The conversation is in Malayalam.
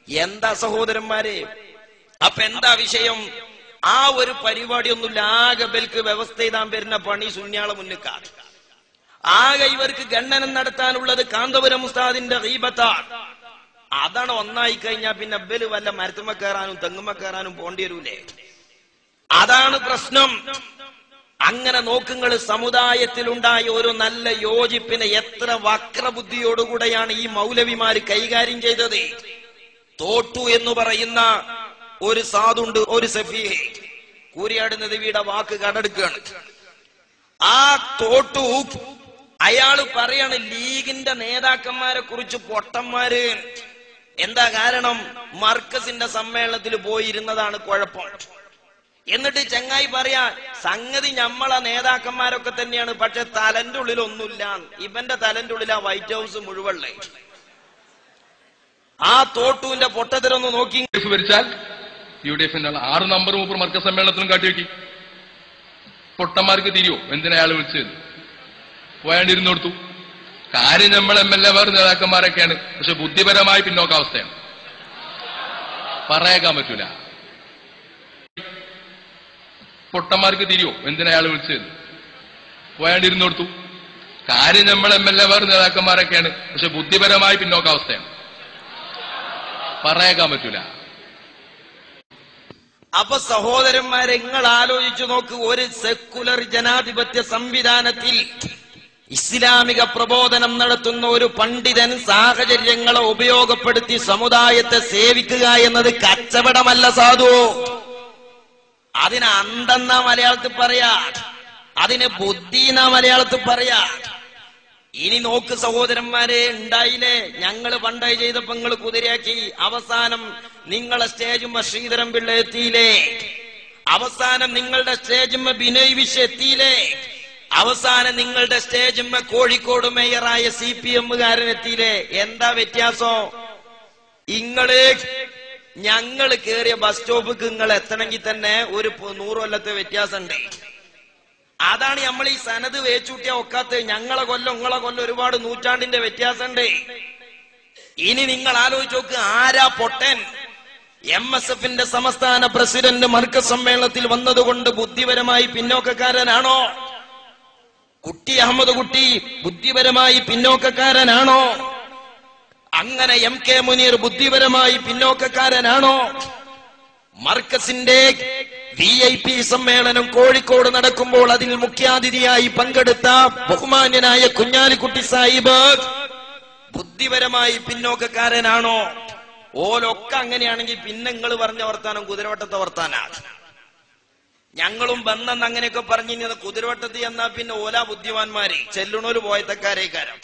എന്താ സഹോദരന്മാരെ? അപ്പൊ എന്താ വിഷയം? ആ ഒരു പരിപാടിയൊന്നുമില്ല. ആകെ ബൽക്ക് വ്യവസ്ഥ ചെയ്താൻ വരുന്ന പണി സുന്യാളെ മുന്നിക്കാണ്. ആകെ ഇവർക്ക് ഖണ്ഡനം നടത്താനുള്ളത് കാന്തപുരം ഉസ്താദിന്റെ ഗീബത്താണ്. അതാണ് ഒന്നായി കഴിഞ്ഞാൽ പിന്നെ ബല് വല്ല മരത്തുമ്മ കയറാനും തെങ്ങുമ്മ കയറാനും പോണ്ടി വരൂലേ? അതാണ് പ്രശ്നം. അങ്ങനെ നോക്കുങ്ങൾ, സമുദായത്തിലുണ്ടായ ഒരു നല്ല യോജിപ്പിനെ എത്ര വക്രബുദ്ധിയോടുകൂടെയാണ് ഈ മൗലവിമാര് കൈകാര്യം ചെയ്തത്. തോട്ടു എന്ന് പറയുന്ന ഒരു സാധുണ്ട്, ഒരു സഫീഹ്, കൂരിയാട് നദിയുടെ വാക്ക് കടടുക്കുകയാണ്. ആ തോട്ടു അയാള് പറയാണ് ലീഗിന്റെ നേതാക്കന്മാരെ കുറിച്ച് പൊട്ടന്മാര്. എന്താ കാരണം? മർക്കസിന്റെ സമ്മേളനത്തിൽ പോയിരുന്നതാണ് കുഴപ്പം. എന്നിട്ട് ചങ്ങായി പറയാ, സംഗതി ഞമ്മളെ നേതാക്കന്മാരൊക്കെ തന്നെയാണ്, പക്ഷെ തലന്റെ ഉള്ളിൽ ഒന്നുമില്ല. ഇവന്റെ തലന്റെ ഉള്ളിൽ ആ വൈറ്റ് ഹൗസ് മുഴുവൻ. ആ തോട്ടുവിന്റെ പൊട്ടത്തരൊന്ന് നോക്കി ഭരിച്ചാൽ UDF 6 നമ്പർ മൂപ്പർ മർക്കസ് സമ്മേളനത്തിലും കാട്ടിവെക്കി. പൊട്ടന്മാർക്ക് തിരിയോ എന്തിനാ അയാൾ വിളിച്ചത്? പോയാണ്ടിരുന്നു കൊടുത്തു. കാര്യം നമ്മൾ MLA വേറെ നേതാക്കന്മാരൊക്കെയാണ്, പക്ഷെ ബുദ്ധിപരമായി പിന്നോക്കാവസ്ഥയാണ്. പറയാൻ പറ്റൂല. പൊട്ടന്മാർക്ക് തിരിയോ എന്തിനാ അയാൾ വിളിച്ചത്? പോയാണ്ടിരുന്നു കൊടുത്തു. കാര്യം നമ്മൾ MLA വേറെ നേതാക്കന്മാരൊക്കെയാണ്, പക്ഷെ ബുദ്ധിപരമായി പിന്നോക്കാവസ്ഥയാണ്. പറയാൻ പറ്റൂല. അപ്പൊ സഹോദരന്മാരെ, നിങ്ങൾ ആലോചിച്ചു നോക്ക്. ഒരു സെക്കുലർ ജനാധിപത്യ സംവിധാനത്തിൽ ഇസ്ലാമിക പ്രബോധനം നടത്തുന്ന ഒരു പണ്ഡിതൻ സാഹചര്യങ്ങളെ ഉപയോഗപ്പെടുത്തി സമുദായത്തെ സേവിക്കുക എന്നത് കച്ചവടമല്ല സാധു. അതിന് അന്തെന്നാ മലയാളത്തിൽ പറയാ, അതിന് ബുദ്ധി എന്നാ മലയാളത്തിൽ പറയാ. ഇനി നോക്ക് സഹോദരന്മാരെ, ഉണ്ടായില്ലേ? ഞങ്ങള് പണ്ടായി ചെയ്തപ്പോ നിങ്ങൾ കുതിരയാക്കി. അവസാനം നിങ്ങളെ സ്റ്റേജുമ്മ ശ്രീധരൻ പിള്ള എത്തിയില്ലേ? അവസാനം നിങ്ങളുടെ സ്റ്റേജുമ്മ ബിനോയ് വിശ്വ എത്തിയില്ലേ? അവസാനം നിങ്ങളുടെ സ്റ്റേജുമ്മ കോഴിക്കോട് മേയറായ CPM-കാരൻ എത്തിയില്ലേ? എന്താ വ്യത്യാസം? ഞങ്ങള് കേറിയ ബസ് സ്റ്റോപ്പിക്ക് നിങ്ങൾ എത്തണമെങ്കിൽ തന്നെ ഒരു 100 കൊല്ലത്തെ വ്യത്യാസം ഉണ്ട്. അതാണ് നമ്മൾ ഈ സനത് വേച്ചൂട്ടിയ ഒക്കാത്ത. ഞങ്ങളെ കൊല്ലം നിങ്ങളെ കൊല്ലം ഒരുപാട് നൂറ്റാണ്ടിന്റെ വ്യത്യാസമുണ്ട്. ഇനി നിങ്ങൾ ആലോചിച്ച് നോക്ക്, ആരാ പൊട്ടൻ? MSF-ന്റെ സംസ്ഥാന പ്രസിഡന്റ് മർക്കസ് സമ്മേളനത്തിൽ വന്നതുകൊണ്ട് ബുദ്ധിപരമായി പിന്നോക്കക്കാരനാണോ? കുട്ടി അഹമ്മദ് കുട്ടി ബുദ്ധിപരമായി പിന്നോക്കക്കാരനാണോ? അങ്ങനെ MK മുനീർ ബുദ്ധിപരമായി പിന്നോക്കക്കാരനാണോ? മർക്കസിന്റെ VIP സമ്മേളനം കോഴിക്കോട് നടക്കുമ്പോൾ അതിൽ മുഖ്യാതിഥിയായി പങ്കെടുത്ത ബഹുമാന്യനായ കുഞ്ഞാലിക്കുട്ടി സാഹിബ് ബുദ്ധിപരമായി പിന്നോക്കക്കാരനാണോ? ഓലൊക്കെ അങ്ങനെയാണെങ്കിൽ പിന്നെ നിങ്ങൾ പറഞ്ഞ വർത്താനം കുതിരവട്ടത്തെ വർത്താനാണ്. ഞങ്ങളും ബന്ധം അങ്ങനെയൊക്കെ പറഞ്ഞു കുതിരവട്ടത്തിൽ എന്നാ പിന്നെ ഓല ബുദ്ധിമാന്മാരെ ചെല്ലുണോര് പോയത്തക്കാരേക്കാരം.